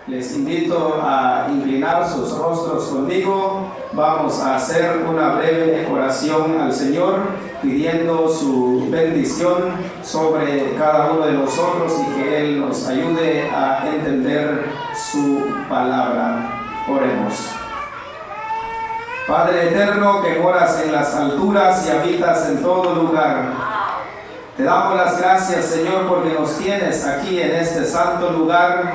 Les invito a inclinar sus rostros conmigo. Vamos a hacer una breve oración al Señor, pidiendo su bendición sobre cada uno de nosotros y que Él nos ayude a entender su palabra. Oremos. Padre eterno, que moras en las alturas y habitas en todo lugar, te damos las gracias, Señor, porque nos tienes aquí en este santo lugar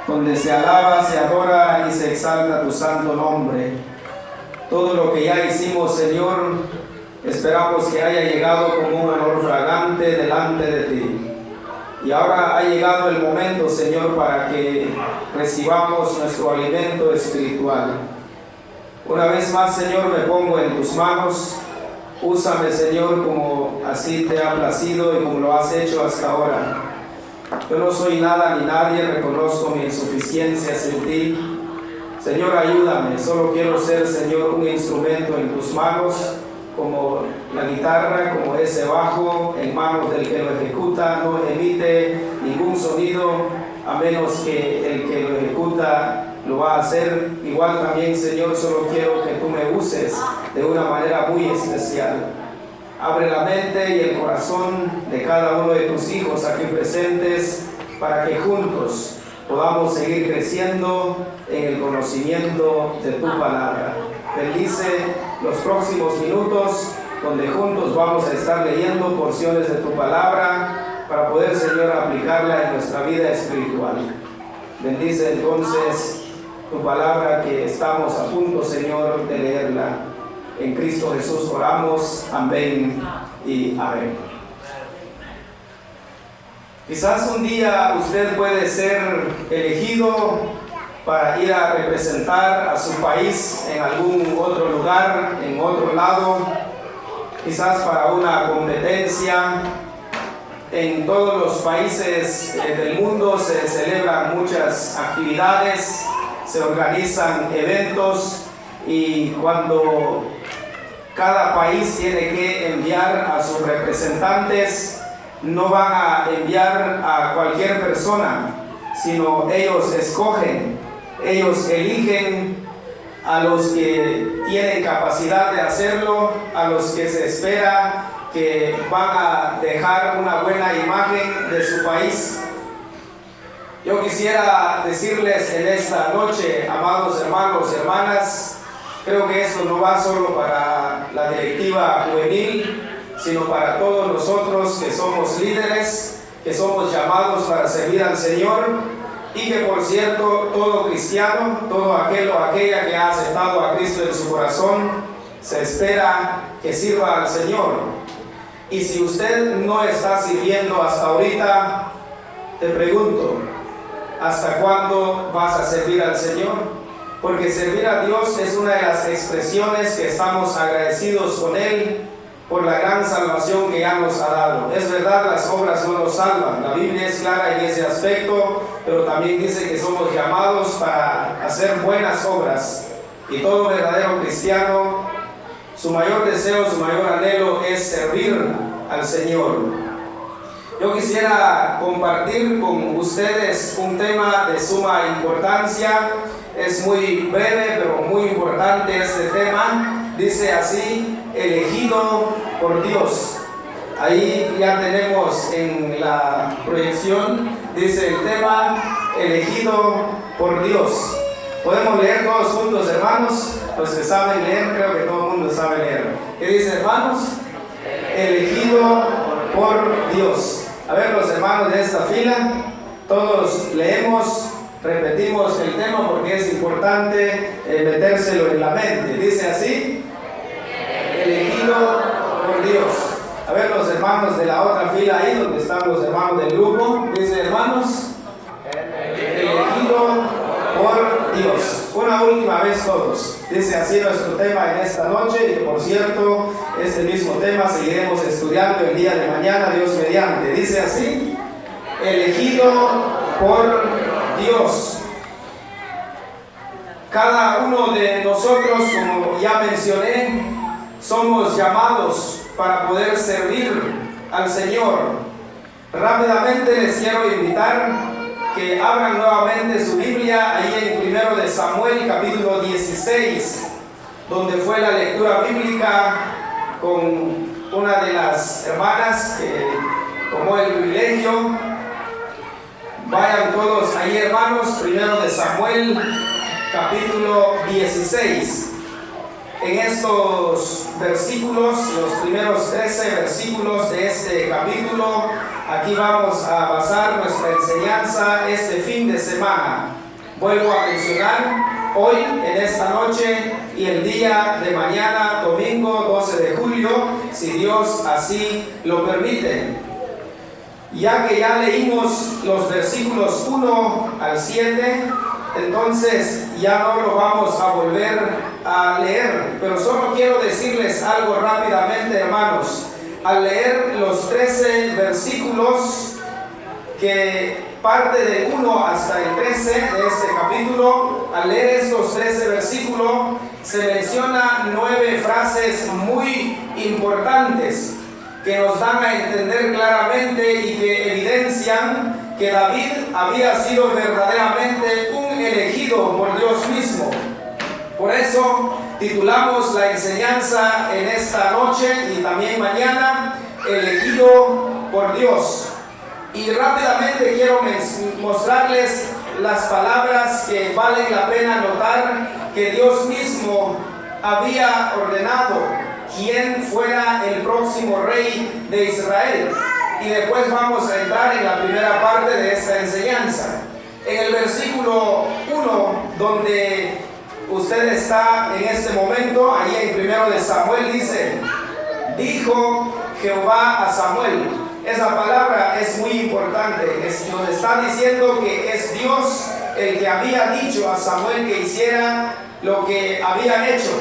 donde se alaba, se adora y se exalta tu santo nombre. Todo lo que ya hicimos, Señor, esperamos que haya llegado como un olor fragante delante de ti. Y ahora ha llegado el momento, Señor, para que recibamos nuestro alimento espiritual. Una vez más, Señor, me pongo en tus manos. Úsame, Señor, como así te ha placido y como lo has hecho hasta ahora. Yo no soy nada ni nadie, reconozco mi insuficiencia en ti. Señor, ayúdame, solo quiero ser, Señor, un instrumento en tus manos, como la guitarra, como ese bajo, en manos del que lo ejecuta, no emite ningún sonido, a menos que el que lo ejecuta lo va a hacer. Igual también, Señor, solo quiero que tú me uses de una manera muy especial. Abre la mente y el corazón de cada uno de tus hijos aquí presentes para que juntos podamos seguir creciendo en el conocimiento de tu palabra. Bendice los próximos minutos donde juntos vamos a estar leyendo porciones de tu palabra para poder, Señor, aplicarla en nuestra vida espiritual. Bendice entonces tu palabra que estamos a punto, Señor, de leerla. En Cristo Jesús oramos, amén y amén. Quizás un día usted puede ser elegido para ir a representar a su país en algún otro lugar, en otro lado, quizás para una competencia. En todos los países del mundo se celebran muchas actividades, se organizan eventos y cuando cada país tiene que enviar a sus representantes, no van a enviar a cualquier persona, sino ellos escogen, ellos eligen a los que tienen capacidad de hacerlo, a los que se espera que van a dejar una buena imagen de su país. Yo quisiera decirles en esta noche, amados hermanos y hermanas, creo que esto no va solo para la directiva juvenil, sino para todos nosotros que somos líderes, que somos llamados para servir al Señor y que, por cierto, todo cristiano, todo aquel o aquella que ha aceptado a Cristo en su corazón, se espera que sirva al Señor. Y si usted no está sirviendo hasta ahorita, te pregunto, ¿hasta cuándo vas a servir al Señor? Porque servir a Dios es una de las expresiones que estamos agradecidos con Él por la gran salvación que ya nos ha dado. Es verdad, las obras no nos salvan. La Biblia es clara en ese aspecto, pero también dice que somos llamados para hacer buenas obras. Y todo verdadero cristiano, su mayor deseo, su mayor anhelo es servir al Señor. Yo quisiera compartir con ustedes un tema de suma importancia. Es muy breve, pero muy importante este tema. Dice así: elegido por Dios. Ahí ya tenemos en la proyección, dice el tema, elegido por Dios. ¿Podemos leer todos juntos, hermanos? Los que saben leer, creo que todo el mundo sabe leer. ¿Qué dice, hermanos? Elegido por Dios. A ver, los hermanos de esta fila, todos leemos, repetimos el tema porque es importante metérselo en la mente. Dice así: elegido por Dios. A ver, los hermanos de la otra fila ahí, donde están los hermanos del grupo, dice, hermanos, elegido por Dios. Una última vez todos. Dice así nuestro tema en esta noche, y que por cierto, este mismo tema seguiremos estudiando el día de mañana, Dios mediante. Dice así: elegido por Dios. Cada uno de nosotros, como ya mencioné, somos llamados para poder servir al Señor. Rápidamente les quiero invitar que abran nuevamente su Biblia ahí en 1 de Samuel capítulo 16, donde fue la lectura bíblica con una de las hermanas que tomó el privilegio. Vayan todos ahí, hermanos, 1 de Samuel capítulo 16. En estos versículos, los primeros 13 versículos de este capítulo, aquí vamos a basar nuestra enseñanza este fin de semana. Vuelvo a mencionar, hoy, en esta noche y el día de mañana, domingo 12 de julio, si Dios así lo permite. Ya que ya leímos los versículos 1 al 7, entonces ya no lo vamos a volver a leer, pero solo quiero decirles algo rápidamente, hermanos. Al leer los 13 versículos, que parte del 1 hasta el 13 de este capítulo, al leer estos 13 versículos se mencionan 9 frases muy importantes que nos dan a entender claramente y que evidencian que David había sido verdaderamente un elegido por Dios mismo. Por eso titulamos la enseñanza en esta noche y también mañana, elegido por Dios. Y rápidamente quiero mostrarles las palabras que valen la pena notar que Dios mismo había ordenado quién fuera el próximo rey de Israel. Y después vamos a entrar en la primera parte de esta enseñanza. En el versículo 1, donde usted está en este momento, ahí en 1 de Samuel dice: dijo Jehová a Samuel. Esa palabra es muy importante, nos está diciendo que es Dios el que había dicho a Samuel que hiciera lo que había hecho.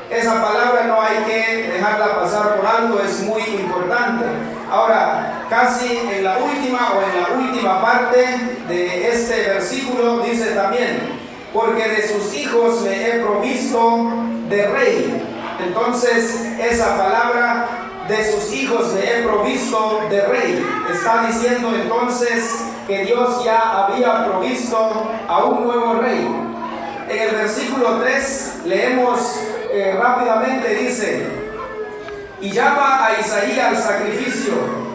Esa palabra no hay que dejarla pasar por alto, es muy importante. Ahora, casi en la última parte de este versículo dice también: porque de sus hijos me he provisto de rey. Entonces, esa palabra, de sus hijos me he provisto de rey, está diciendo entonces que Dios ya había provisto a un nuevo rey. En el versículo 3 leemos rápidamente, dice: y llama a Isaí al sacrificio,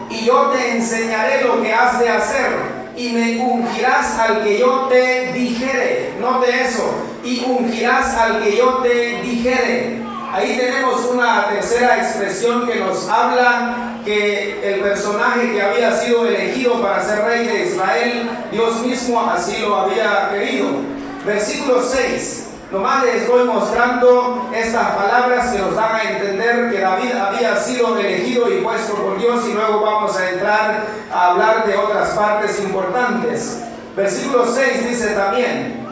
y yo te enseñaré lo que has de hacer, y me ungirás al que yo te dijere. Note eso: y ungirás al que yo te dijere. Ahí tenemos una tercera expresión que nos habla que el personaje que había sido elegido para ser rey de Israel, Dios mismo así lo había querido. Versículo 6. Nomás les estoy mostrando estas palabras que nos dan a entender que David había sido elegido y puesto por Dios, y luego vamos a entrar a hablar de otras partes importantes. Versículo 6 dice también: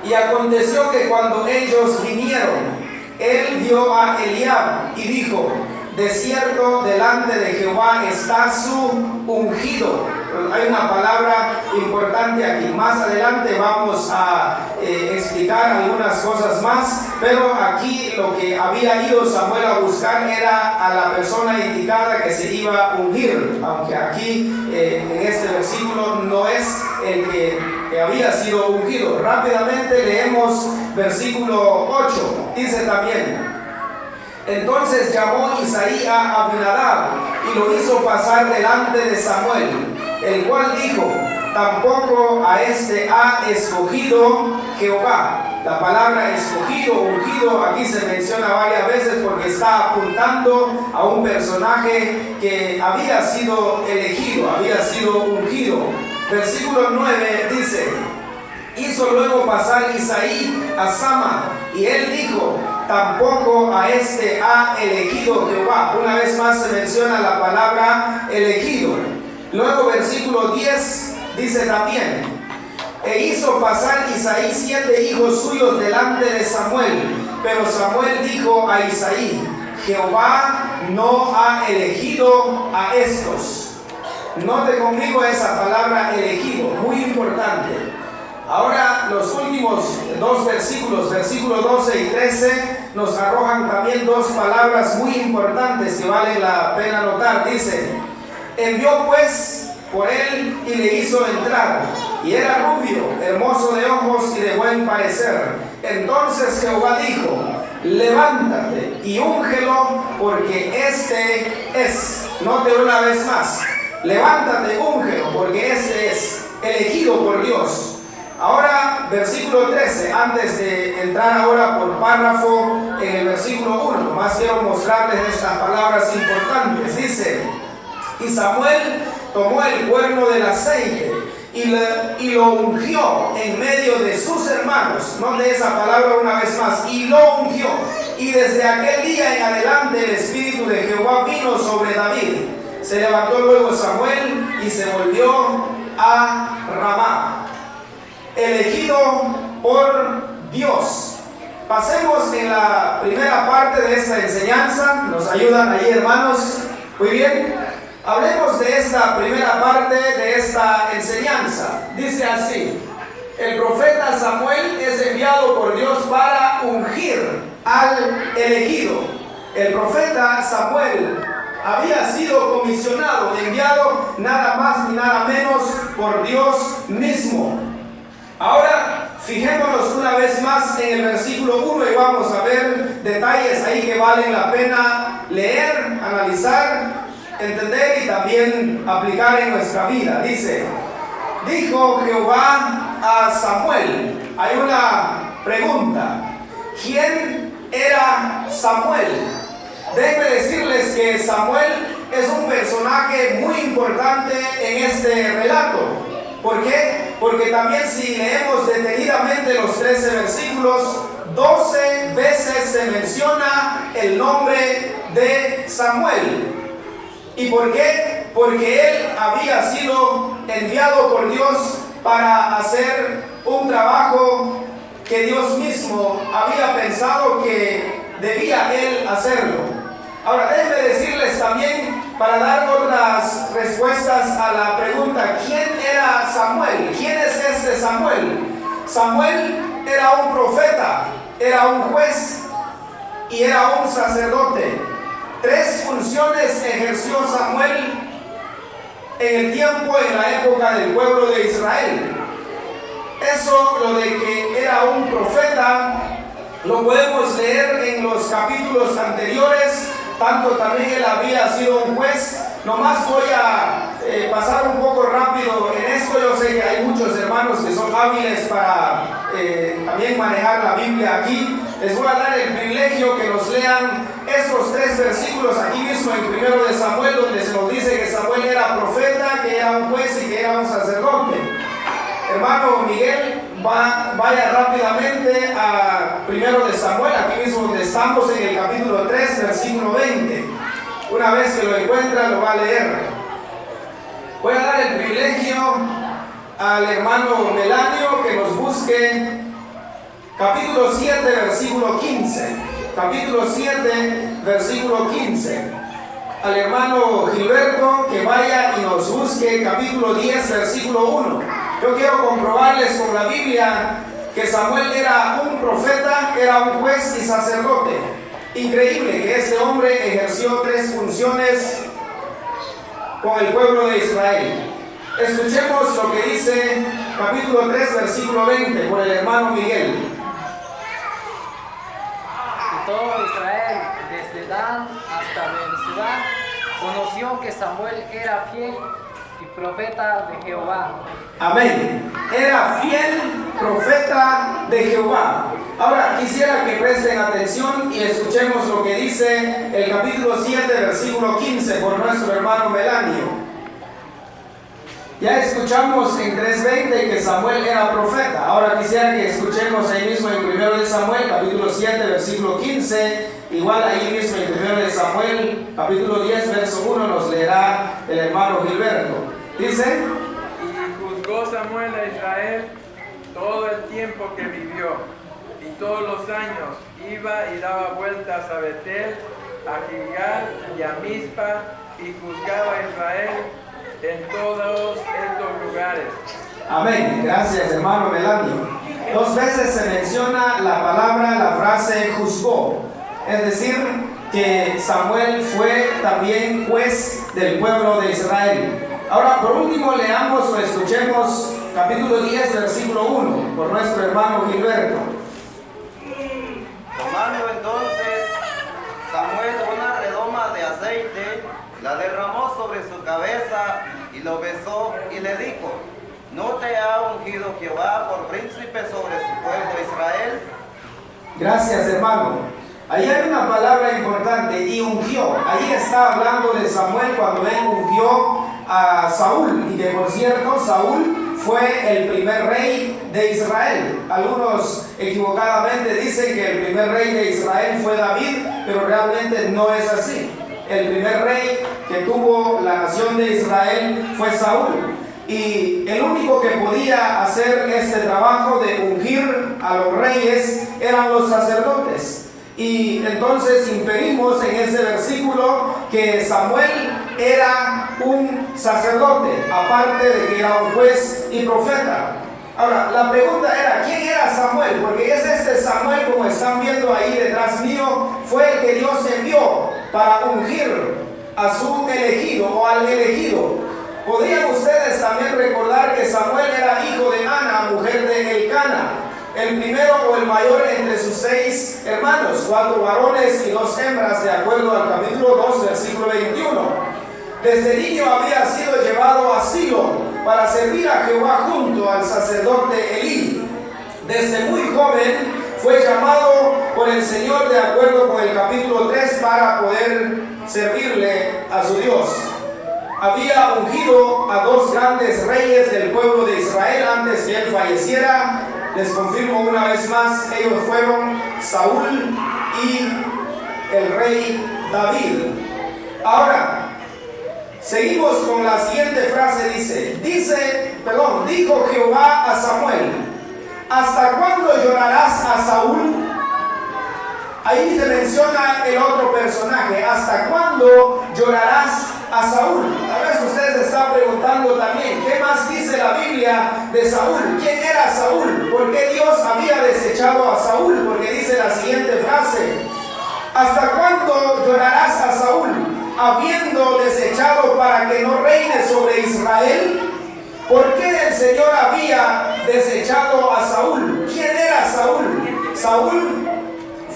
y aconteció que cuando ellos vinieron, él vio a Eliab y dijo: de cierto delante de Jehová está su ungido. Hay una palabra importante aquí. Más adelante vamos a explicar algunas cosas más, pero aquí lo que había ido Samuel a buscar era a la persona indicada que se iba a ungir, aunque aquí en este versículo no es el que había sido ungido. Rápidamente leemos versículo 8. Dice también: entonces llamó Isaí a Abinadab y lo hizo pasar delante de Samuel, el cual dijo: tampoco a este ha escogido Jehová. La palabra escogido, ungido, aquí se menciona varias veces porque está apuntando a un personaje que había sido elegido, había sido ungido. Versículo 9 dice: hizo luego pasar Isaí a Sama, y él dijo: tampoco a este ha elegido Jehová. Una vez más se menciona la palabra elegido. Luego versículo 10 dice también: e hizo pasar Isaí 7 hijos suyos delante de Samuel, pero Samuel dijo a Isaí: Jehová no ha elegido a estos. Note conmigo esa palabra elegido, muy importante. Ahora los últimos dos versículos, versículos 12 y 13, nos arrojan también dos palabras muy importantes que vale la pena notar. Dice: envió pues por él y le hizo entrar, y era rubio, hermoso de ojos y de buen parecer. Entonces Jehová dijo: levántate y úngelo, porque este es. Note una vez más: levántate, úngelo, porque este es elegido por Dios. Ahora, versículo 13, antes de entrar ahora por párrafo en el versículo 1, nomás quiero mostrarles estas palabras importantes. Dice: y Samuel tomó el cuerno del aceite y lo ungió en medio de sus hermanos. Note esa palabra una vez más: y lo ungió. Y desde aquel día en adelante el Espíritu de Jehová vino sobre David. Se levantó luego Samuel y se volvió a Ramá. Elegido por Dios. Pasemos en la primera parte de esta enseñanza. ¿Nos ayudan ahí, hermanos? Muy bien. Hablemos de esta primera parte de esta enseñanza. Dice así: el profeta Samuel es enviado por Dios para ungir al elegido. El profeta Samuel había sido comisionado, enviado nada más ni nada menos por Dios mismo. Ahora, fijémonos una vez más en el versículo 1 y vamos a ver detalles ahí que valen la pena leer, analizar, entender y también aplicar en nuestra vida. Dice: dijo Jehová a Samuel. Hay una pregunta: ¿quién era Samuel? Déjenme decirles que Samuel es un personaje muy importante en este relato. ¿Por qué? Porque también si leemos detenidamente los 13 versículos, 12 veces se menciona el nombre de Samuel. ¿Y por qué? Porque él había sido enviado por Dios para hacer un trabajo que Dios mismo había pensado que debía él hacerlo. Ahora, déjenme decirles también, para dar otras respuestas a la pregunta: ¿quién era Samuel? ¿Quién es este Samuel? Samuel era un profeta, era un juez y era un sacerdote. 3 funciones ejerció Samuel en el tiempo, en la época del pueblo de Israel. Eso, lo de que era un profeta, lo podemos leer en los capítulos anteriores. Tanto también él había sido un juez. Nomás voy a pasar un poco rápido en esto. Yo sé que hay muchos hermanos que son hábiles para también manejar la Biblia aquí. Les voy a dar el privilegio que nos lean estos 3 versículos aquí mismo en 1 de Samuel, donde se nos dice que Samuel era profeta, que era un juez y que era un sacerdote. Hermano Miguel, vaya rápidamente a 1 de Samuel, aquí mismo donde estamos, en el capítulo 3, versículo 20. Una vez que lo encuentra, lo va a leer. Voy a dar el privilegio al hermano Melanio que nos busque capítulo 7, versículo 15. Capítulo 7, versículo 15. Al hermano Gilberto que vaya y nos busque capítulo 10, versículo 1. Yo quiero comprobarles con la Biblia que Samuel era un profeta, era un juez y sacerdote. Increíble que este hombre ejerció 3 funciones con el pueblo de Israel. Escuchemos lo que dice capítulo 3, versículo 20 por el hermano Miguel. Y todo Israel, desde Dan hasta Beerseba, conoció que Samuel era fiel y profeta de Jehová. Amén. Era fiel profeta de Jehová. Ahora quisiera que presten atención y escuchemos lo que dice el capítulo 7, versículo 15 por nuestro hermano Melanio. Ya escuchamos en 3:20 que Samuel era profeta. Ahora quisiera que escuchemos ahí mismo en 1 de Samuel, capítulo 7, versículo 15. Igual ahí mismo en 1 de Samuel, capítulo 10, verso 1, nos leerá el hermano Gilberto. Dice: y juzgó Samuel a Israel todo el tiempo que vivió, y todos los años iba y daba vueltas a Betel, a Gilgal y a Mizpa, y juzgaba a Israel en todos estos lugares. Amén. Gracias, hermano Melanio. 2 veces se menciona la palabra, la frase juzgó. Es decir, que Samuel fue también juez del pueblo de Israel. Ahora, por último, leamos o escuchemos capítulo 10, versículo 1, por nuestro hermano Gilberto. Tomando entonces Samuel una redoma de aceite, la derramó sobre su cabeza y lo besó y le dijo: ¿No te ha ungido Jehová por príncipe sobre su pueblo Israel? Gracias, hermano. Ahí hay una palabra importante, y ungió. Ahí está hablando de Samuel cuando él ungió a Saúl, y que por cierto Saúl fue el primer rey de Israel. Algunos equivocadamente dicen que el primer rey de Israel fue David, pero realmente no es así. El primer rey que tuvo la nación de Israel fue Saúl, y el único que podía hacer este trabajo de ungir a los reyes eran los sacerdotes. Y entonces inferimos en ese versículo que Samuel era un sacerdote, aparte de que era un juez y profeta. Ahora, la pregunta era, ¿quién era Samuel? Porque es este Samuel, como están viendo ahí detrás mío, fue el que Dios envió para ungir a su elegido o al elegido. Podrían ustedes también recordar que Samuel era hijo de Ana, mujer de Elcana, el primero o el mayor entre sus 6 hermanos, 4 varones y 2 hembras, de acuerdo al capítulo 2, versículo 21. Desde niño había sido llevado a Silo para servir a Jehová junto al sacerdote Elí. Desde muy joven fue llamado por el Señor, de acuerdo con el capítulo 3, para poder servirle a su Dios. Había ungido a 2 grandes reyes del pueblo de Israel antes que él falleciera. Les confirmo una vez más, ellos fueron Saúl y el rey David. Ahora, seguimos con la siguiente frase, dijo Jehová a Samuel: ¿hasta cuándo llorarás a Saúl? Ahí se menciona el otro personaje, ¿hasta cuándo llorarás a Saúl? A veces ustedes se están preguntando también, ¿qué más dice la Biblia de Saúl? ¿Quién era Saúl? ¿Por qué Dios había desechado a Saúl? Porque dice la siguiente frase: ¿hasta cuándo llorarás a Saúl, habiendo desechado para que no reine sobre Israel? ¿Por qué el Señor había desechado a Saúl? ¿Quién era Saúl? Saúl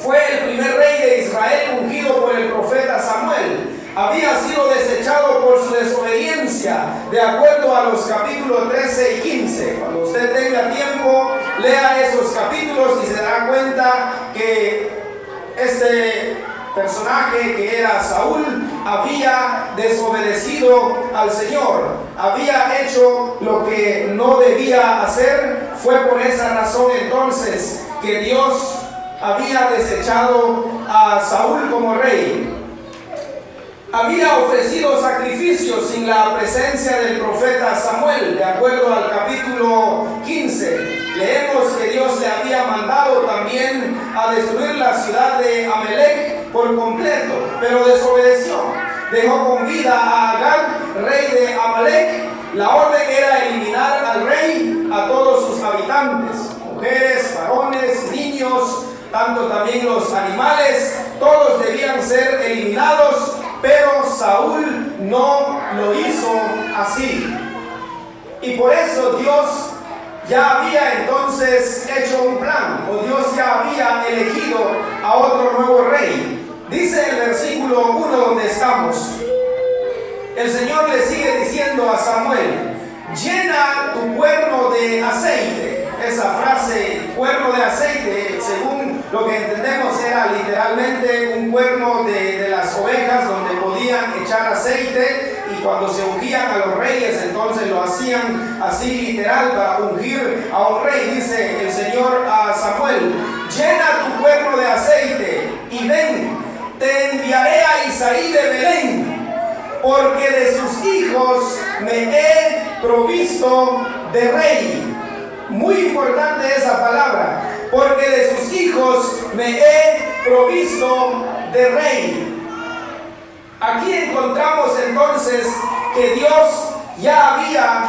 fue el primer rey de Israel ungido por el profeta Samuel. Había sido desechado por su desobediencia, de acuerdo a los capítulos 13 y 15. Cuando usted tenga tiempo, lea esos capítulos y se dará cuenta que este personaje, que era Saúl, había desobedecido al Señor, había hecho lo que no debía hacer. Fue por esa razón entonces que Dios había desechado a Saúl como rey. Había ofrecido sacrificios sin la presencia del profeta Samuel, de acuerdo al capítulo 15. Leemos que Dios le había mandado también a destruir la ciudad de Amalek por completo, pero desobedeció. Dejó con vida a Agag, rey de Amalek. La orden era eliminar al rey, a todos sus habitantes, mujeres, varones, niños, tanto también los animales, todos debían ser eliminados. Pero Saúl no lo hizo así. Y por eso Dios ya había entonces hecho un plan, o Dios ya había elegido a otro nuevo rey. Dice el versículo 1 donde estamos, el Señor le sigue diciendo a Samuel: llena tu cuerno de aceite. Esa frase, cuerno de aceite, según lo que entendemos, era literalmente un cuerno de las ovejas donde podían echar aceite, y cuando se ungían a los reyes entonces lo hacían así literal para ungir a un rey. Dice el Señor a Samuel: llena tu cuerno de aceite y ven, te enviaré a Isaí de Belén, porque de sus hijos me he provisto de rey. Muy importante esa palabra, porque de sus hijos me he provisto de rey. Aquí encontramos entonces que Dios ya había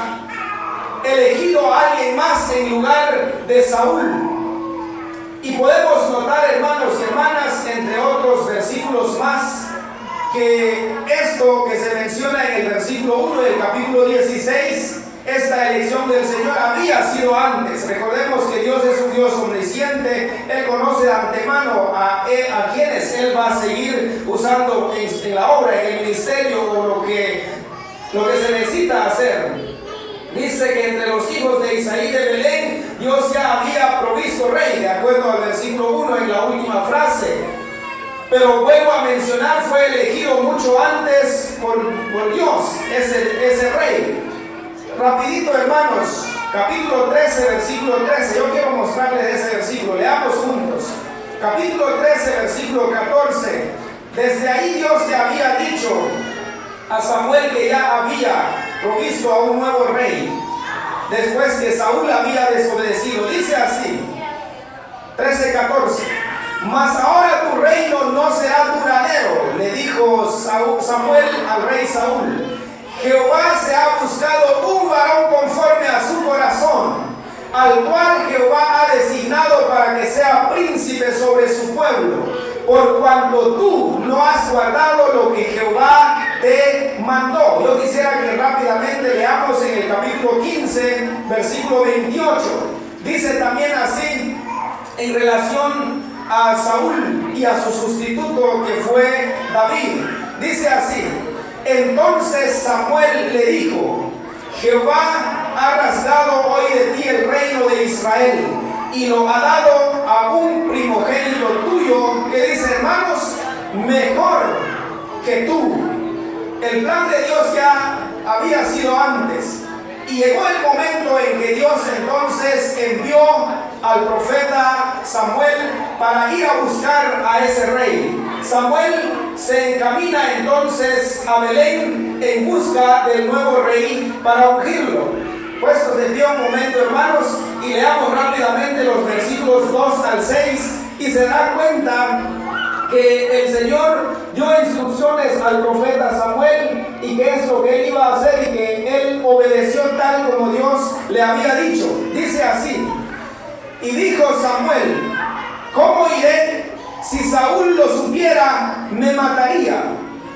elegido a alguien más en lugar de Saúl. Y podemos notar, hermanos y hermanas, entre otros versículos más, que esto que se menciona en el versículo 1 del capítulo 16, esta elección del Señor había sido antes. Recordemos que Dios es un Dios omnisciente. Él conoce de antemano a quienes Él va a seguir usando en la obra, en el ministerio, o lo que se necesita hacer. Dice que entre los hijos de Isaí de Belén, Dios ya había provisto rey, de acuerdo al versículo 1 en la última frase. Pero vuelvo a mencionar, fue elegido mucho antes por Dios, ese rey. Rapidito, hermanos, capítulo 13, versículo 13. Yo quiero mostrarles ese versículo, leamos juntos. Capítulo 13, versículo 14. Desde ahí Dios le había dicho a Samuel que ya había provisto a un nuevo rey, después que Saúl había desobedecido. Dice así, 13:14: mas ahora tu reino no será duradero, le dijo Samuel al rey Saúl. Jehová se ha buscado un varón conforme a su corazón, al cual Jehová ha designado para que sea príncipe sobre su pueblo, por cuanto tú no has guardado lo que Jehová te mandó. Yo quisiera que rápidamente leamos en el capítulo 15, versículo 28. Dice también así en relación a Saúl y a su sustituto que fue David. Dice así: entonces Samuel le dijo: Jehová ha rasgado hoy de ti el reino de Israel y lo ha dado a un primogénito tuyo, que dice, hermanos, mejor que tú. El plan de Dios ya había sido antes, y llegó el momento en que Dios entonces envió al profeta Samuel para ir a buscar a ese rey. Samuel se encamina entonces a Belén en busca del nuevo rey para ungirlo. Puestos de pie un momento, hermanos, y leamos rápidamente los versículos 2 al 6, y se dan cuenta que el Señor dio instrucciones al profeta Samuel y qué es lo que él iba a hacer, y que él obedeció tal como Dios le había dicho. Dice así: y dijo Samuel, ¿cómo iré? Si Saúl lo supiera, me mataría.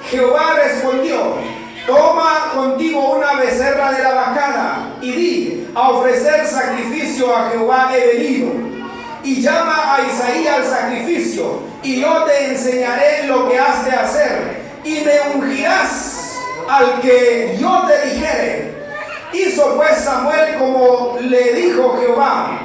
Jehová respondió: toma contigo una becerra de la vacada y di: a ofrecer sacrificio a Jehová he venido. Y llama a Isaí al sacrificio, y yo te enseñaré lo que has de hacer, y me ungirás al que yo te dijere. Hizo pues Samuel como le dijo Jehová.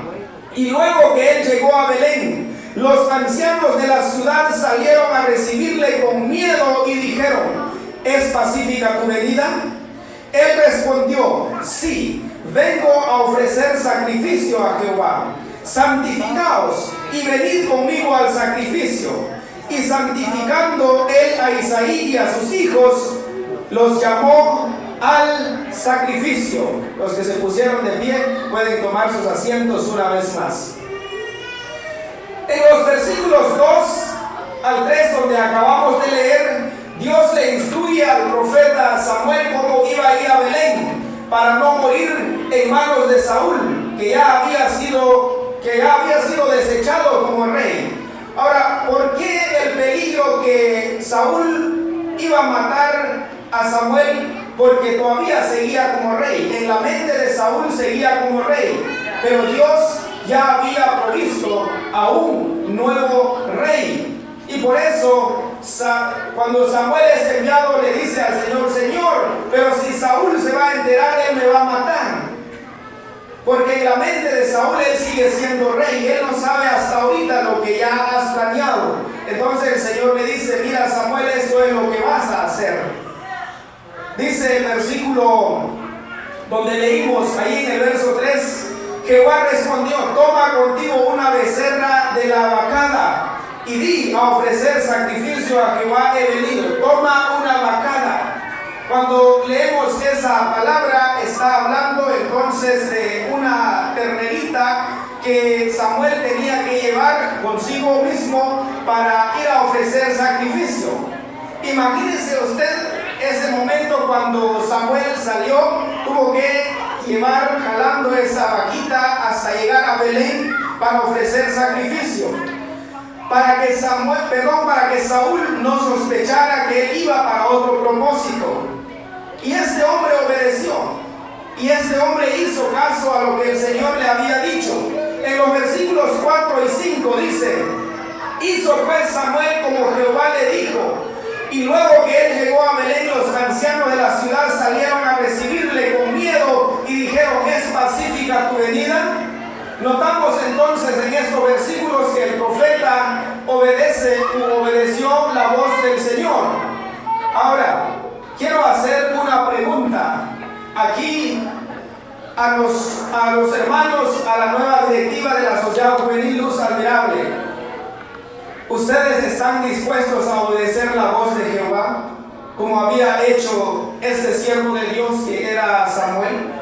Y luego que él llegó a Belén, los ancianos de la ciudad salieron a recibirle con miedo y dijeron: ¿es pacífica tu venida? Él respondió: sí, vengo a ofrecer sacrificio a Jehová. Santificaos y venid conmigo al sacrificio. Y santificando él a Isaí y a sus hijos, los llamó al sacrificio. Los que se pusieron de pie pueden tomar sus asientos una vez más. En los versículos 2 al 3, donde acabamos de leer, Dios le instruye al profeta Samuel cómo iba a ir a Belén para no morir en manos de Saúl, que ya había sido desechado como rey. Ahora, ¿por qué el peligro que Saúl iba a matar a Samuel? Porque todavía seguía como rey. En la mente de Saúl seguía como rey, pero Dios ya había provisto a un nuevo rey. Y por eso, cuando Samuel es enviado, le dice al Señor: Señor, pero si Saúl se va a enterar, él me va a matar. Porque en la mente de Saúl él sigue siendo rey, y él no sabe hasta ahorita lo que ya has planeado. Entonces el Señor le dice: mira, Samuel, esto es lo que vas a hacer. Dice el versículo donde leímos, ahí en el verso 3, Jehová respondió: toma contigo una becerra de la vacada y di: a ofrecer sacrificio a Jehová he venido. Toma una vacada. Cuando leemos esa palabra, está hablando entonces de una ternerita que Samuel tenía que llevar consigo mismo para ir a ofrecer sacrificio. Imagínese usted ese momento cuando Samuel salió, tuvo que llevar jalando esa vaquita hasta llegar a Belén para ofrecer sacrificio. para que Saúl no sospechara que él iba para otro propósito. Y este hombre obedeció. Y este hombre hizo caso a lo que el Señor le había dicho. En los versículos 4 y 5 dice: hizo pues Samuel como Jehová le dijo. Y luego que él llegó a Belén, los ancianos de la ciudad salieron a recibirle con miedo y dijeron: ¿es pacífica tu venida? Notamos entonces en estos versículos que el profeta obedeció la voz del Señor. Ahora, quiero hacer una pregunta aquí a los hermanos, a la nueva directiva de la Sociedad Juvenil Luz Admirable. ¿Ustedes están dispuestos a obedecer la voz de Jehová, como había hecho este siervo de Dios que era Samuel?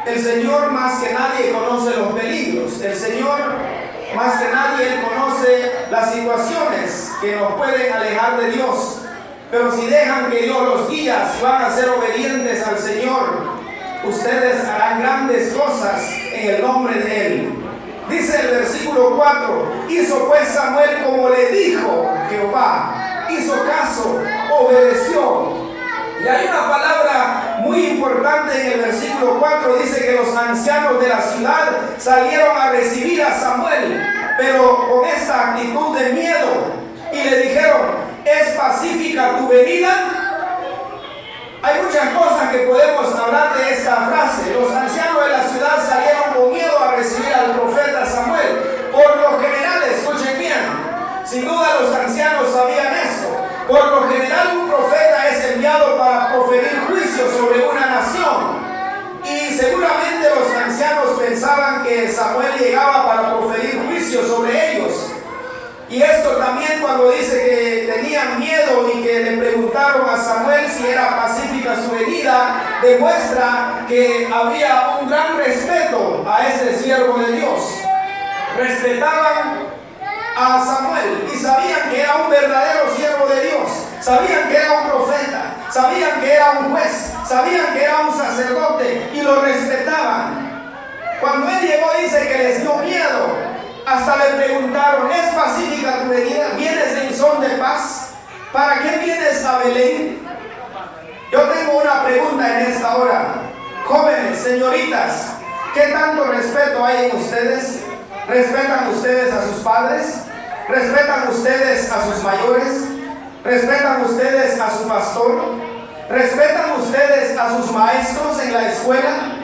El Señor más que nadie conoce los peligros. El Señor más que nadie Él conoce las situaciones que nos pueden alejar de Dios. Pero si dejan que Dios los guíe, si van a ser obedientes al Señor, ustedes harán grandes cosas en el nombre de Él. Dice el versículo 4: hizo pues Samuel como le dijo Jehová. Hizo caso, obedeció. Y hay una palabra muy importante en el versículo 4, dice que los ancianos de la ciudad salieron a recibir a Samuel, pero con esta actitud de miedo, y le dijeron: ¿es pacífica tu venida? Hay muchas cosas que podemos hablar de esta frase. Los ancianos de la ciudad salieron con miedo a recibir al profeta Samuel. Por lo general, escuchen bien, sin duda los ancianos sabían esto. Por lo general, un profeta es enviado para proferir juicio sobre una nación. Y seguramente los ancianos pensaban que Samuel llegaba para proferir juicio sobre ellos. Y esto también, cuando dice que tenían miedo y que le preguntaron a Samuel si era pacífica su venida, demuestra que había un gran respeto a este siervo de Dios. Respetaban a Samuel y sabían que era un verdadero siervo de Dios, sabían que era un profeta, sabían que era un juez, sabían que era un sacerdote y lo respetaban. Cuando él llegó, dice que les dio miedo. Hasta le preguntaron: ¿es pacífica tu venida? ¿Vienes en son de paz? ¿Para qué vienes a Belén? Yo tengo una pregunta en esta hora. Jóvenes, señoritas, ¿qué tanto respeto hay en ustedes? ¿Respetan ustedes a sus padres? ¿Respetan ustedes a sus mayores? ¿Respetan ustedes a su pastor? ¿Respetan ustedes a sus maestros en la escuela?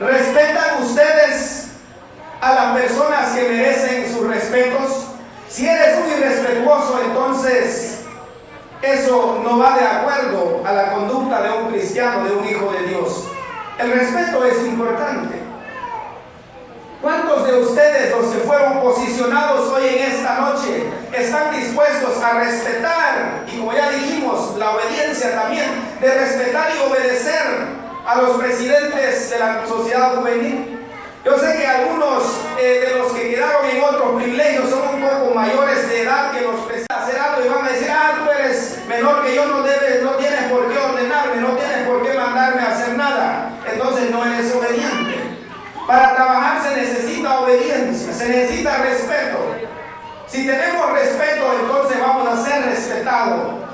¿Respetan ustedes a las personas que merecen sus respetos? Si eres muy irrespetuoso, entonces eso no va de acuerdo a la conducta de un cristiano, de un hijo de Dios. El respeto es importante. ¿Cuántos de ustedes, los que fueron posicionados hoy en esta noche, están dispuestos a respetar, y como ya dijimos, la obediencia también, de respetar y obedecer a los presidentes de la sociedad juvenil? Yo sé que algunos de los que quedaron en otros privilegios son un poco mayores de edad, que los presidentes hacer algo y van a decir: tú eres menor que yo, no tienes por qué ordenarme, no tienes por qué mandarme a hacer nada. Entonces no eres obediente. Para trabajar se necesita obediencia, se necesita respeto. Si tenemos respeto, entonces vamos a ser respetados.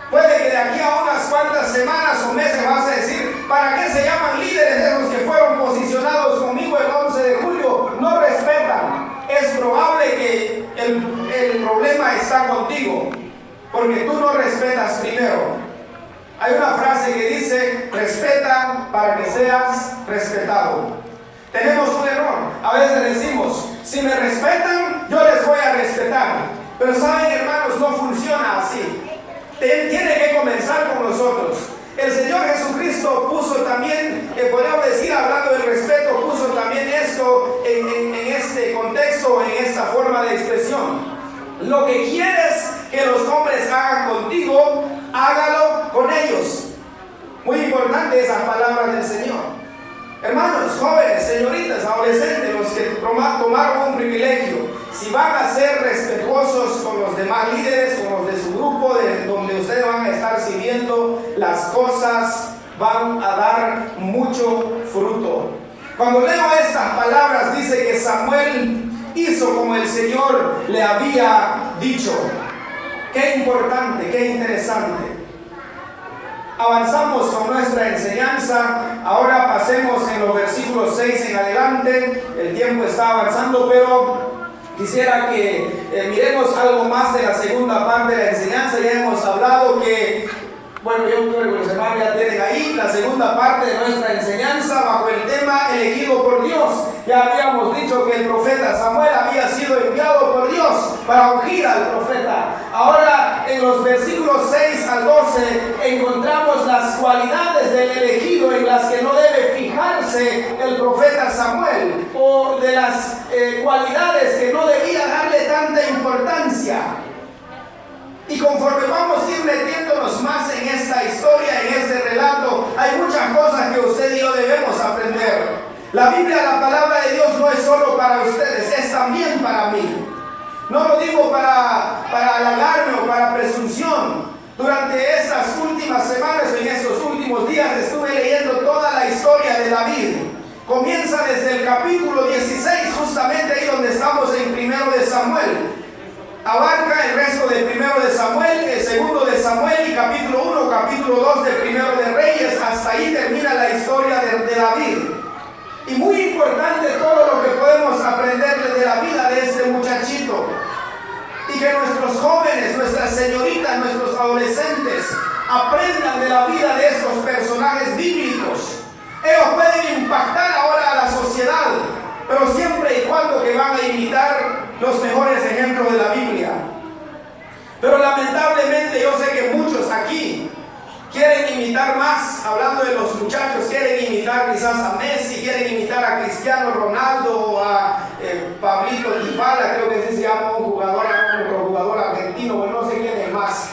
Puede que de aquí a unas cuantas semanas o meses vas a decir: ¿para qué se llaman líderes de los que fueron posicionados conmigo el 11 de julio? No respetan. Es probable que el problema está contigo, porque tú no respetas primero. Hay una frase que dice: respeta para que seas respetado. Tenemos un error. A veces decimos: si me respetan, yo les voy a respetar. Pero saben, hermanos, no funciona así. Tiene que comenzar con nosotros. El Señor Jesucristo puso también, podríamos decir, hablando del respeto, puso también esto en este contexto, en esta forma de expresión. Lo que quieres que los hombres hagan contigo, hágalo con ellos. Muy importante esas palabras del Señor. Hermanos, jóvenes, señoritas, adolescentes, los que tomaron un privilegio, si van a ser respetuosos con los demás líderes, con los de su grupo, de donde ustedes van a estar sirviendo, las cosas van a dar mucho fruto. Cuando leo estas palabras, dice que Samuel hizo como el Señor le había dicho. Qué importante, qué interesante. Avanzamos con nuestra enseñanza. Ahora pasemos en los versículos 6 en adelante. El tiempo está avanzando, pero quisiera que miremos algo más de la segunda parte de la enseñanza. Ya hemos hablado que, bueno, yo creo que los hermanos ya tienen ahí la segunda parte de nuestra enseñanza bajo el tema elegido por Dios. Ya habíamos dicho que el profeta Samuel había sido enviado por Dios para ungir al profeta. Ahora en los versículos 6 al 12 encontramos las cualidades del elegido en las que no debe fijarse el profeta Samuel, o de las cualidades que no debía darle tanta importancia. Y conforme vamos a ir metiéndonos más en esta historia, en este relato, hay muchas cosas que usted y yo debemos aprender. La Biblia, la palabra de Dios, no es solo para ustedes, es también para mí. No lo digo para halagarme o para presunción. Durante estas últimas semanas, en estos últimos días, estuve leyendo toda la historia de David. Comienza desde el capítulo 16, justamente ahí donde estamos en 1 de Samuel. Abarca el resto de 1 de Samuel, el 2 de Samuel y capítulo 1, capítulo 2 de 1 de Reyes. Hasta ahí termina la historia de David. Y muy importante todo lo que podemos aprender de la vida de este muchachito. Y que nuestros jóvenes, nuestras señoritas, nuestros adolescentes aprendan de la vida de estos personajes bíblicos. Ellos pueden impactar ahora a la sociedad, pero siempre y cuando que van a imitar los mejores ejemplos de la Biblia. Pero lamentablemente yo sé que muchos aquí quieren imitar más, hablando de los muchachos, quieren imitar quizás a Messi, quieren imitar a Cristiano Ronaldo o a Pablito Dybala, creo que así se llama un jugador argentino, o no sé quién es más.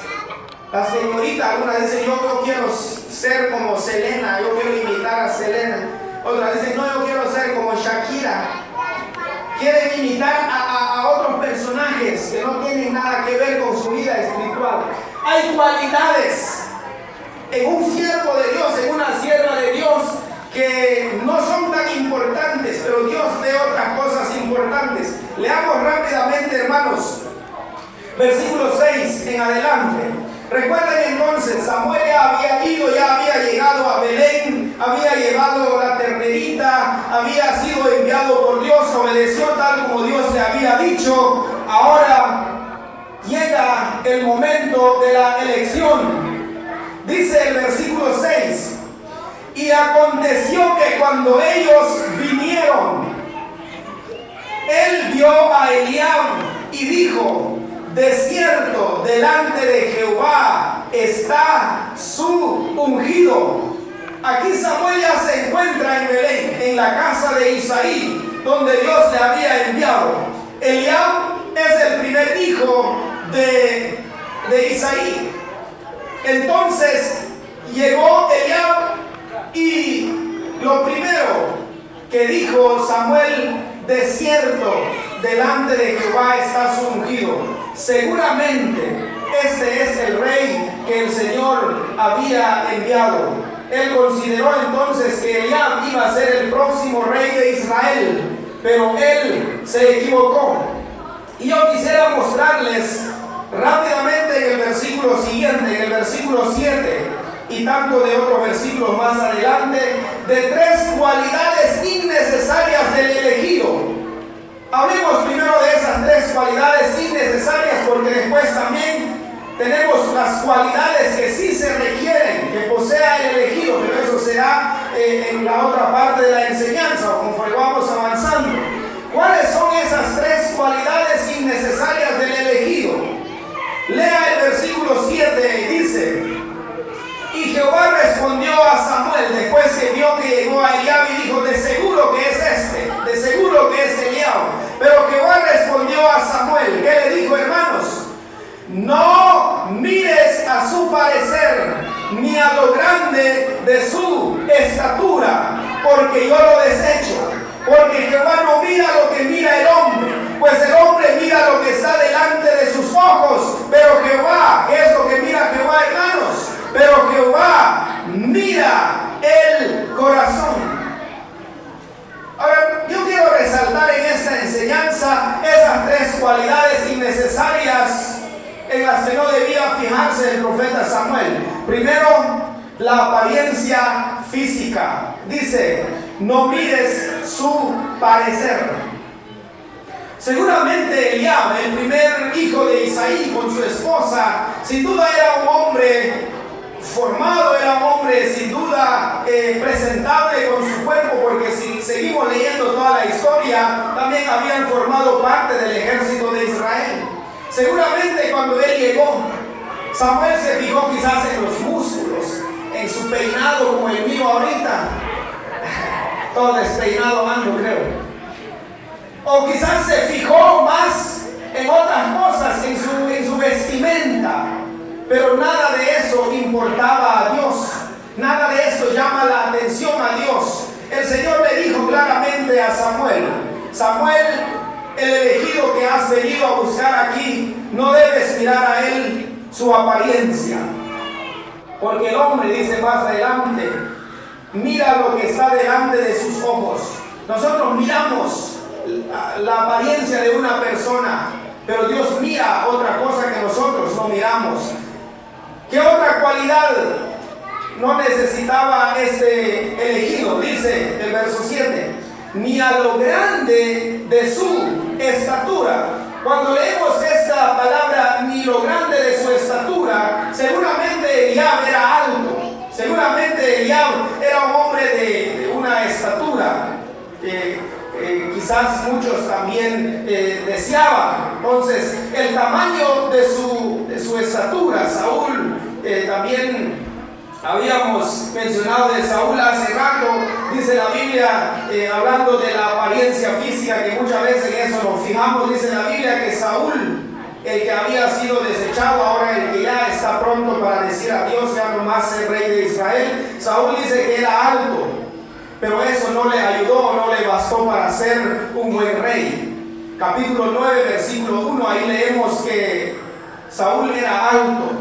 La señorita, algunas dicen, yo quiero ser como Selena, yo quiero imitar a Selena. Otras dicen, no, yo quiero ser como Shakira. Quieren imitar a otros personajes que no tienen nada que ver con su vida espiritual. Hay cualidades en un siervo de Dios, en una sierva de Dios, que no son tan importantes, pero Dios ve otras cosas importantes. Leamos rápidamente, hermanos, versículo 6 en adelante. Recuerden entonces, Samuel ya había ido, ya había llegado a Belén, había llevado la ternerita, había sido enviado por Dios, obedeció tal como Dios le había dicho. Ahora llega el momento de la elección. Dice el versículo 6, y aconteció que cuando ellos vinieron, él vio a Eliab y dijo, de cierto, delante de Jehová está su ungido. Aquí Samuel ya se encuentra en Belén, en la casa de Isaí, donde Dios le había enviado. Eliab es el primer hijo de Isaí. Entonces llegó Eliab y lo primero que dijo Samuel, de cierto, delante de Jehová está su ungido. Seguramente este es el rey que el Señor había enviado. Él consideró entonces que Eliab iba a ser el próximo rey de Israel, pero él se equivocó. Y yo quisiera mostrarles rápidamente en el versículo siguiente, en el versículo 7, y tanto de otros versículos más adelante, de 3 cualidades innecesarias del elegido. Hablemos primero de esas 3 cualidades innecesarias, porque después también tenemos las cualidades que sí se requieren que posea el elegido, pero eso será en la otra parte de la enseñanza, o conforme vamos avanzando. ¿Cuáles son esas 3 cualidades innecesarias del elegido? Lea el versículo 7, dice, y Jehová respondió a Samuel, después que vio que llegó a Eliab, y dijo, de seguro que es este, de seguro que es Eliab. Pero Jehová respondió a Samuel, ¿qué le dijo, hermanos? No mires a su parecer, ni a lo grande de su estatura, porque yo lo desecho. Porque Jehová no mira lo que mira el hombre, pues el hombre mira lo que está delante de sus ojos, pero Jehová, ¿qué es lo que mira Jehová, hermanos? Pero Jehová mira el corazón. Ahora, yo quiero resaltar en esta enseñanza las que no debía fijarse el profeta Samuel. Primero, la apariencia física. Dice, no mires su parecer. Seguramente Eliab, el primer hijo de Isaí con su esposa, sin duda era un hombre formado, era un hombre sin duda presentable con su cuerpo, porque si seguimos leyendo toda la historia, también habían formado parte del ejército de Israel. Seguramente cuando él llegó, Samuel se fijó quizás en los músculos, en su peinado como el mío ahorita. Todo despeinado ando, creo. O quizás se fijó más en otras cosas, en su vestimenta. Pero nada de eso importaba a Dios. Nada de esto llama la atención a Dios. El Señor le dijo claramente a Samuel: Samuel, el elegido que has venido a buscar aquí, no debes mirar a él su apariencia. Porque el hombre, dice más adelante, mira lo que está delante de sus ojos. Nosotros miramos la apariencia de una persona, pero Dios mira otra cosa que nosotros no miramos. ¿Qué otra cualidad no necesitaba este elegido? Dice el verso 7, ni a lo grande de su estatura. Cuando leemos esta palabra, ni lo grande de su estatura, seguramente Eliab era alto. Seguramente Eliab era un hombre de una estatura quizás muchos también deseaban. Entonces, el tamaño de su estatura. Saúl, también habíamos mencionado de Saúl hace rato. Dice la Biblia, hablando de la apariencia física, que muchas veces en eso nos fijamos. Dice la Biblia que Saúl, el que había sido desechado, ahora el que ya está pronto para decir adiós, ya no más ser rey de Israel. Saúl dice que era alto, pero eso no le ayudó, no le bastó para ser un buen rey. Capítulo 9, versículo 1, ahí leemos que Saúl era alto.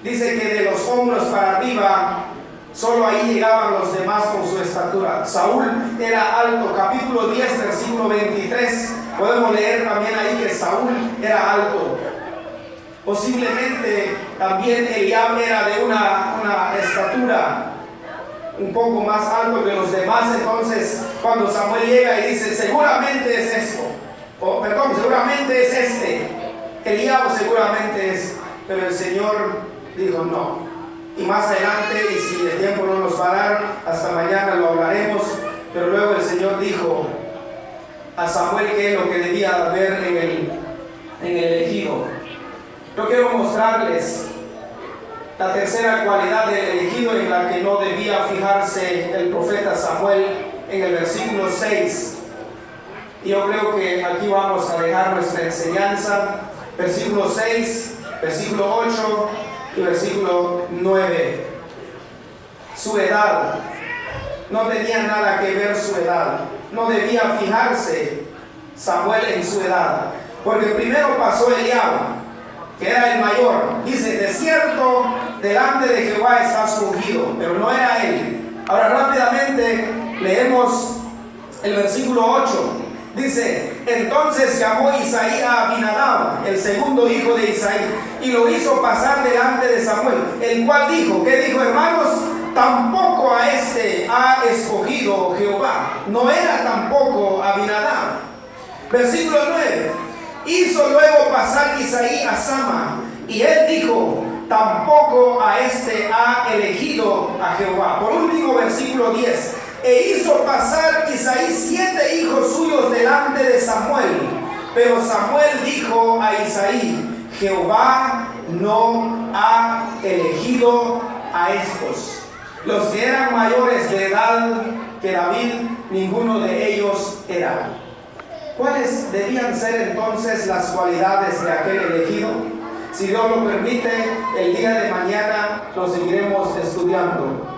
Dice que de los hombros para arriba, solo ahí llegaban los demás con su estatura. Saúl era alto. Capítulo 10, versículo 23, podemos leer también ahí que Saúl era alto. Posiblemente también Eliab era de una estatura un poco más alto que los demás. Entonces cuando Samuel llega y dice, seguramente es esto, seguramente es este, Eliab seguramente es, pero el Señor dijo no. Y más adelante, y si el tiempo no nos va a dar, hasta mañana lo hablaremos, pero luego el Señor dijo a Samuel qué es lo que debía haber en el elegido. Yo quiero mostrarles la tercera cualidad del elegido en la que no debía fijarse el profeta Samuel, en el versículo 6. Y yo creo que aquí vamos a dejar nuestra enseñanza. Versículo 6, versículo 8 y versículo 9. Su edad. No tenía nada que ver su edad. No debía fijarse Samuel en su edad. Porque primero pasó Eliab, que era el mayor. Dice, de cierto, delante de Jehová está su ungido, pero no era él. Ahora rápidamente leemos el versículo 8. Dice, entonces llamó Isaí a Abinadab, el segundo hijo de Isaí, y lo hizo pasar delante de Samuel, el cual dijo, ¿qué dijo, hermanos? Tampoco a este ha escogido Jehová. No era tampoco Abinadab. Versículo 9. Hizo luego pasar Isaí a Sama, y él dijo, tampoco a este ha elegido a Jehová. Por último, versículo 10. E hizo pasar Isaí 7 hijos suyos delante de Samuel. Pero Samuel dijo a Isaí, Jehová no ha elegido a estos. Los que eran mayores de edad que David, ninguno de ellos era. ¿Cuáles debían ser entonces las cualidades de aquel elegido? Si Dios lo permite, el día de mañana lo seguiremos estudiando.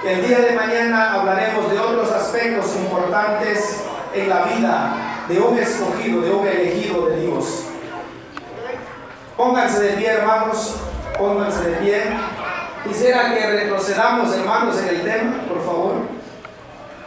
El día de mañana hablaremos de otros aspectos importantes en la vida de un escogido, de un elegido de Dios. Pónganse de pie, hermanos, pónganse de pie. Quisiera que retrocedamos, hermanos, en el tema, por favor.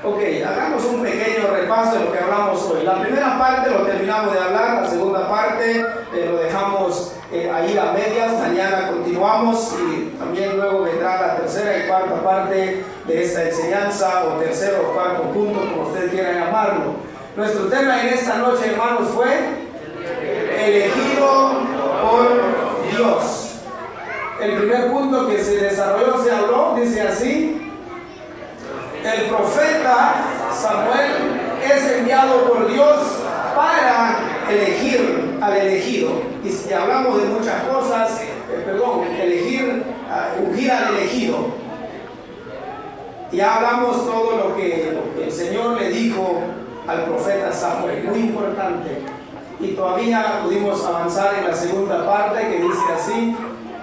Ok, hagamos un pequeño repaso de lo que hablamos hoy. La primera parte lo terminamos de hablar, la segunda parte lo dejamos ahí a medias. Mañana continuamos y también luego vendrá la tercera y cuarta parte de esta enseñanza, o tercero o cuarto punto, como ustedes quieran llamarlo. Nuestro tema en esta noche, hermanos, fue elegido por Dios. El primer punto que se desarrolló, se habló, dice así: el profeta Samuel es enviado por Dios para elegir al elegido. Y si hablamos de muchas cosas, ungir al elegido. Ya hablamos todo lo que el Señor le dijo al profeta Samuel, muy importante. Y todavía pudimos avanzar en la segunda parte, que dice así: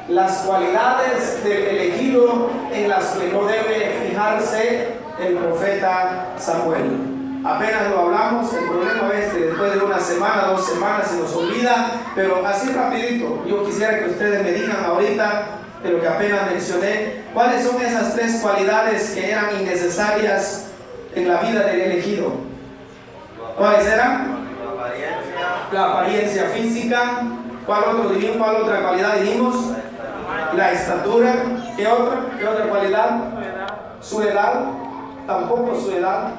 las cualidades del elegido en las que no debe fijarse el profeta Samuel. Apenas lo hablamos. El problema es que después de una semana, 2 semanas se nos olvida, pero así rapidito. Yo quisiera que ustedes me digan ahorita, de lo que apenas mencioné, cuáles son esas 3 cualidades que eran innecesarias en la vida del elegido. ¿Cuáles eran? La apariencia física. ¿Cuál otra cualidad dijimos? La estatura. ¿Qué otra cualidad? Su edad. Tampoco su edad.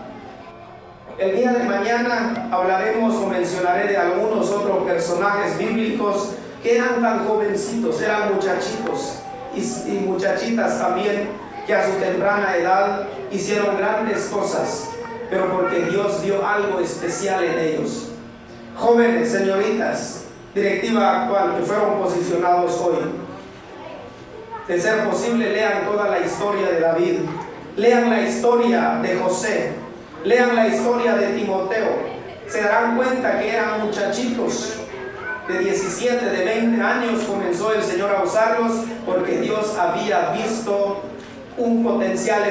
El día de mañana hablaremos o mencionaré de algunos otros personajes bíblicos que eran tan jovencitos, eran muchachitos y muchachitas también, que a su temprana edad hicieron grandes cosas, pero porque Dios dio algo especial en ellos. Jóvenes, señoritas, directiva actual que fueron posicionados hoy, de ser posible, lean toda la historia de David, lean la historia de José, lean la historia de Timoteo. Se darán cuenta que eran muchachitos de 17, de 20 años. Comenzó el Señor a usarlos porque Dios había visto un potencial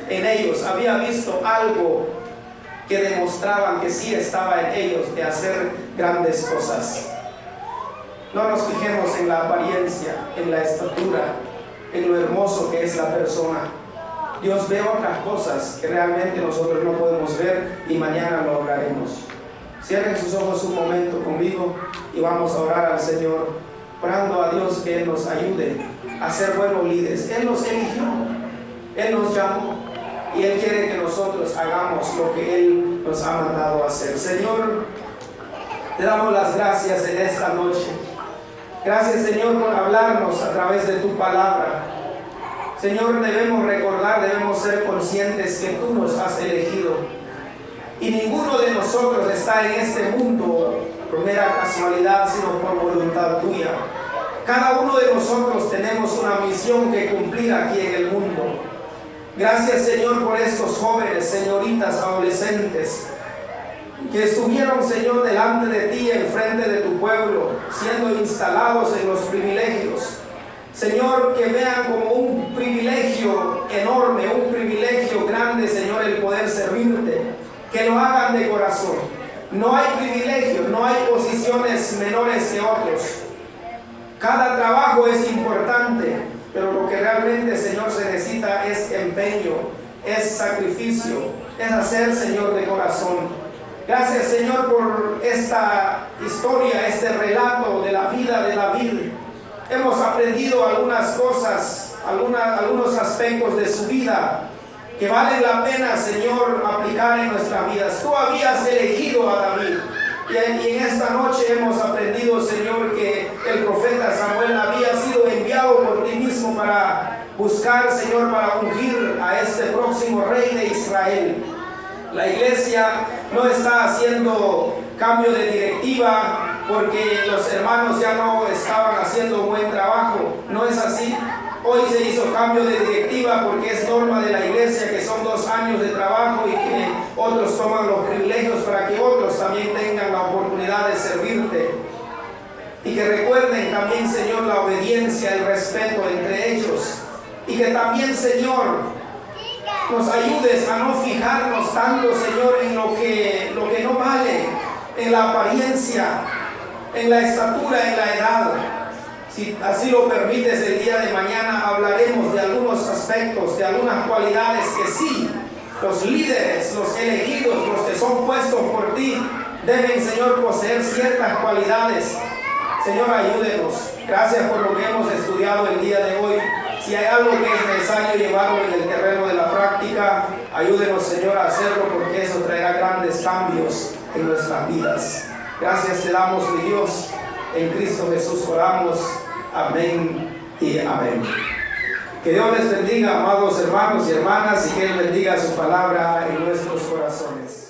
en ellos había visto algo que demostraban que sí estaba en ellos de hacer grandes cosas. No nos fijemos en la apariencia, en la estatura, en lo hermoso que es la persona. Dios ve otras cosas que realmente nosotros no podemos ver, y mañana lo hablaremos. Cierren sus ojos un momento conmigo y vamos a orar al Señor, orando a Dios que Él nos ayude a ser buenos líderes. Él nos eligió, Él nos llamó y Él quiere que nosotros hagamos lo que Él nos ha mandado a hacer. Señor, te damos las gracias en esta noche. Gracias, Señor, por hablarnos a través de tu palabra. Señor, debemos recordar, debemos ser conscientes que tú nos has elegido. Y ninguno de nosotros está en este mundo por mera casualidad, sino por voluntad tuya. Cada uno de nosotros tenemos una misión que cumplir aquí en el mundo. Gracias, Señor, por estos jóvenes, señoritas, adolescentes, que estuvieron, Señor, delante de ti, en frente de tu pueblo, siendo instalados en los privilegios. Señor, que vean como un privilegio enorme, un privilegio grande, Señor, el poder servirte. Que lo hagan de corazón. No hay privilegio, no hay posiciones menores que otros. Cada trabajo es importante, pero lo que realmente, Señor, se necesita es empeño, es sacrificio, es hacer, Señor, de corazón. Gracias, Señor, por esta historia, este relato de la vida de David. Hemos aprendido algunas cosas, algunos aspectos de su vida que valen la pena, Señor, aplicar en nuestras vidas. Tú habías elegido a David, y en esta noche hemos aprendido, Señor, que el profeta Samuel había sido enviado por ti mismo para buscar, Señor, para ungir a este próximo rey de Israel. La iglesia no está haciendo cambio de directiva porque los hermanos ya no estaban haciendo buen trabajo. No es así. Hoy se hizo cambio de directiva porque es norma de la iglesia que son 2 años de trabajo y que otros toman los privilegios para que otros también tengan la oportunidad de servirte. Y que recuerden también, Señor, la obediencia, el respeto entre ellos. Y que también, Señor, nos ayudes a no fijarnos tanto, Señor, en lo que no vale, en la apariencia, en la estatura, en la edad. Si así lo permites, el día de mañana hablaremos de algunos aspectos, de algunas cualidades que sí los líderes, los elegidos, los que son puestos por ti, deben, Señor, poseer ciertas cualidades. Señor, ayúdenos. Gracias por lo que hemos estudiado el día de hoy. Si hay algo que es necesario llevarlo en el terreno de la práctica, ayúdenos, Señor, a hacerlo, porque eso traerá grandes cambios en nuestras vidas. Gracias te damos, mi Dios. En Cristo Jesús oramos. Amén y amén. Que Dios les bendiga, amados hermanos y hermanas, y que Él bendiga su palabra en nuestros corazones.